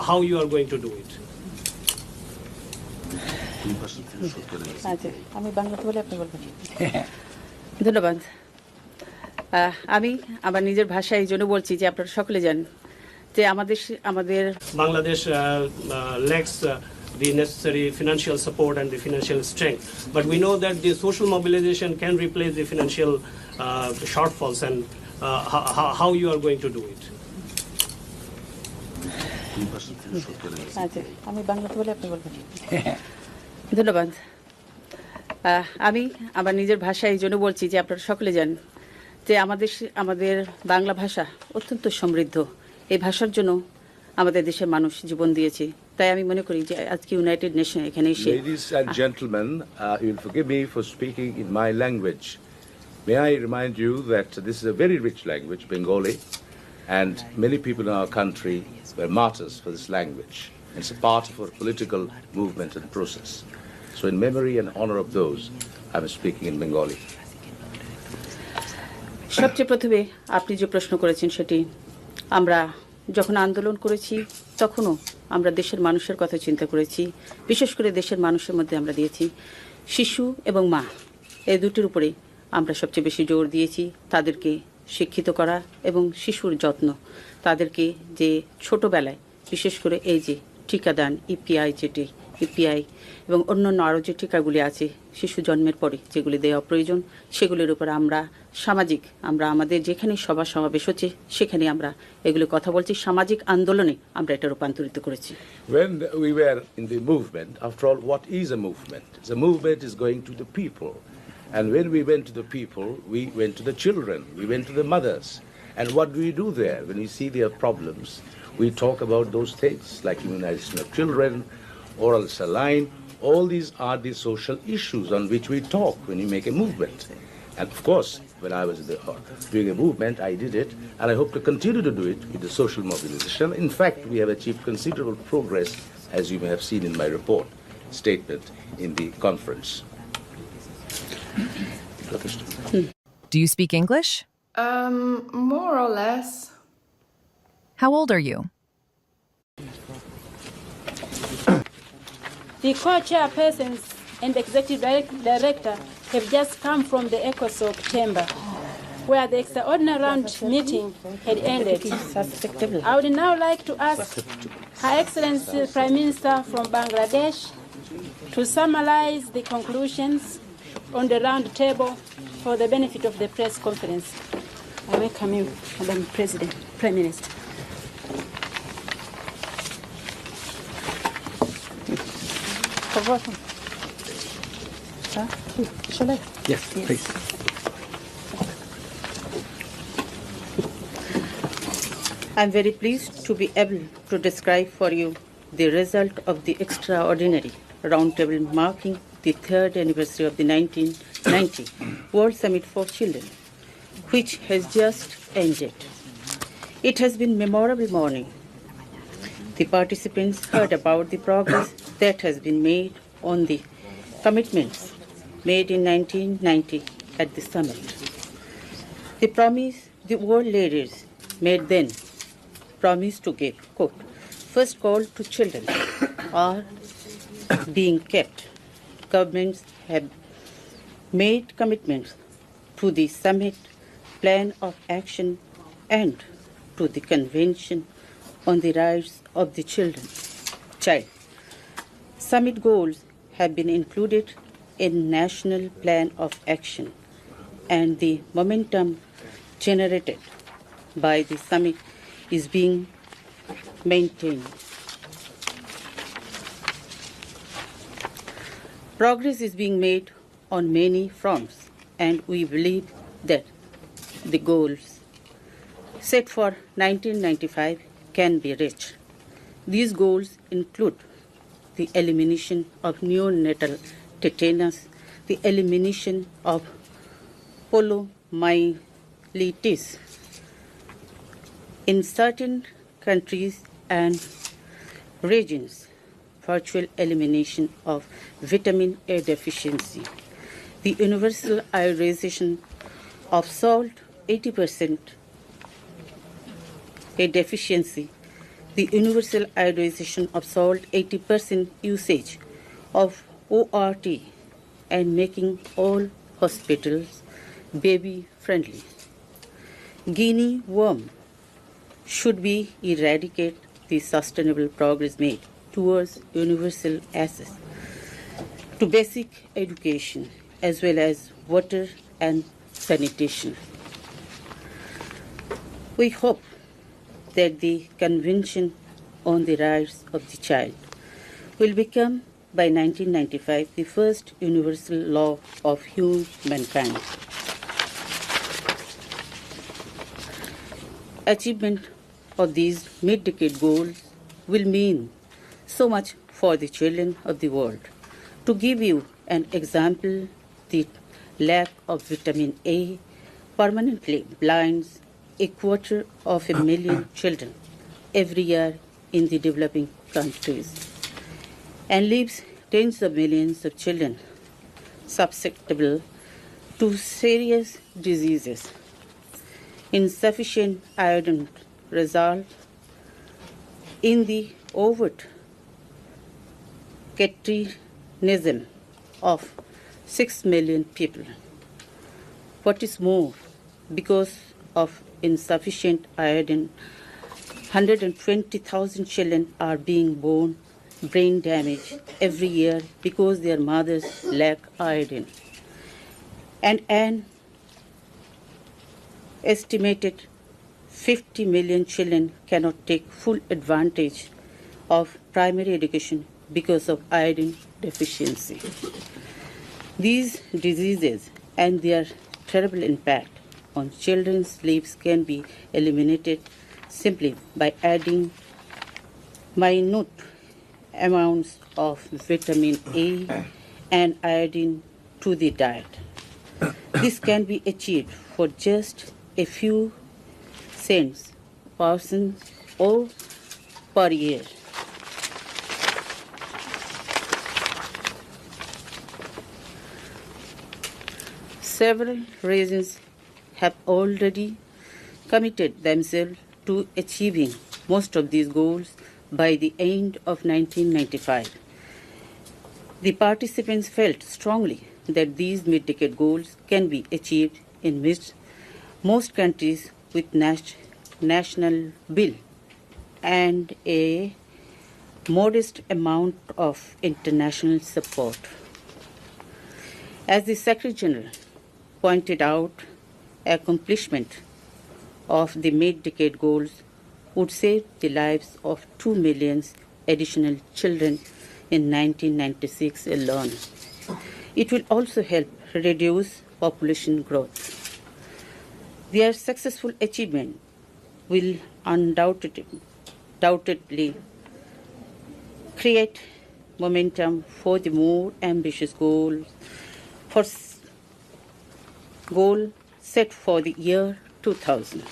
how you are going to do it. আমি বাংলাতে বলে আপনি বলবেন। ধন্যবাদ। আমি আমার নিজের ভাষায় এই জন্য বলছি যে আপনারা সকলে জানেন যে আমাদের Bangladesh lacks the necessary financial support and the financial strength, but we know that the social mobilization can replace the financial shortfalls, and how you are going to do it. আমি বাংলাতে বলে আপনি বলবেন। ধন্যবাদ। আমি আমার নিজের ভাষায় এই জন্য বলছি যে আপনারা সকলে জানেন যে আমাদের বাংলা ভাষা অত্যন্ত সমৃদ্ধ। এই ভাষার জন্য আমাদের দেশের মানুষ জীবন দিয়েছে। তাই আমি মনে করি যে আজকে ইউনাইটেড নেশন এখানে এসে Ladies and gentlemen, you will forgive me for speaking in my language. May I remind you that this is a very rich language, Bengali, and many people in our country were martyrs for this language. It's a part of our political movement and process. So in memory and honor of those, I'm speaking in Bengali. সবচেয়ে প্রথমে আপনি যে প্রশ্ন করেছেন সেটি আমরা যখন আন্দোলন করেছি তখনও আমরা দেশের মানুষের কথা চিন্তা করেছি। বিশেষ করে দেশের মানুষের মধ্যে আমরা দিয়েছি শিশু এবং মা, এই দুটির উপরে আমরা সবচেয়ে বেশি জোর দিয়েছি। তাদেরকে শিক্ষিত করা এবং শিশুর যত্ন, তাদেরকে যে ছোটবেলায় বিশেষ করে এই যে টিকাদান ইপিআই এবং অন্যান্য আরও যে টিকাগুলি আছে শিশু জন্মের পরে যেগুলি দেওয়া প্রয়োজন, সেগুলির উপর আমরা আমাদের যেখানে সভা সমাবেশ হচ্ছে সেখানে আমরা এগুলি কথা বলছি। সামাজিক আন্দোলনে আমরা এটা রূপান্তরিত করেছি। When we were in the movement, after all, what is a movement? The movement is going to the people. And when we went to the people, we went to the children, we went to the mothers. And what do we do there? When we see their problems, we talk about those things like immunization of children, oral saline. All these are the social issues on which we talk when we make a movement. And of course, when I was doing a movement, I did it, and I hope to continue to do it with the social mobilization. In fact, we have achieved considerable progress, as you may have seen in my report statement in the conference. Do you speak English? More or less. How old are you? The co-chairpersons and executive director have just come from the ECOSOC chamber, where the extraordinary round meeting had ended. I would now like to ask Her Excellency Prime Minister from Bangladesh to summarize the conclusions on the round table for the benefit of the press conference. I welcome you, Madam President, Prime Minister. Shall I? Yes, please. I'm very pleased to be able to describe for you the result of the extraordinary roundtable marking the third anniversary of the 1990 World Summit for Children, which has just ended. It has been a memorable morning. The participants heard about the progress that has been made on the commitments made in 1990 at the summit. The promise the world leaders made then promised to give, quote, first call to children are being kept. Governments have made commitments to the summit plan of action and to the Convention on the Rights of the Child. Summit goals have been included in National Plan of Action, and the momentum generated by the summit is being maintained. Progress is being made on many fronts, and we believe that the goals set for 1995 can be reached. These goals include the elimination of neonatal tetanus, the elimination of poliomyelitis in certain countries and regions, virtual elimination of vitamin A deficiency, the universal iodization of salt 80% a deficiency the universal iodization of salt, 80% usage of ORT, and making all hospitals baby-friendly. Guinea worm should be eradicate the sustainable progress made towards universal access to basic education as well as water and sanitation. We hope that the Convention on the Rights of the Child will become by 1995 the first universal law of humankind. Achievement of these mid-decade goals will mean so much for the children of the world. To give you an example, the lack of vitamin A permanently blinds 250,000 children every year in the developing countries and leaves tens of millions of children susceptible to serious diseases. Insufficient iodine result in the overt cretinism of 6 million people. What is more, because of insufficient iodine, 120,000 children are being born brain damage every year because their mothers lack iodine. And an estimated 50 million children cannot take full advantage of primary education because of iodine deficiency. These diseases and their terrible impact on children's lives can be eliminated simply by adding minute amounts of vitamin A and iodine to the diet. This can be achieved for just a few cents per person or per year. Several regions have already committed themselves to achieving most of these goals by the end of 1995. The participants felt strongly that these mid-decade goals can be achieved in most countries with national bill and a modest amount of international support. As the Secretary General pointed out, accomplishment of the mid-decade goals would save the lives of 2 million additional children in 1996 alone. It will also help reduce population growth. Their successful achievement will undoubtedly create momentum for the more ambitious goal set for the year 2000.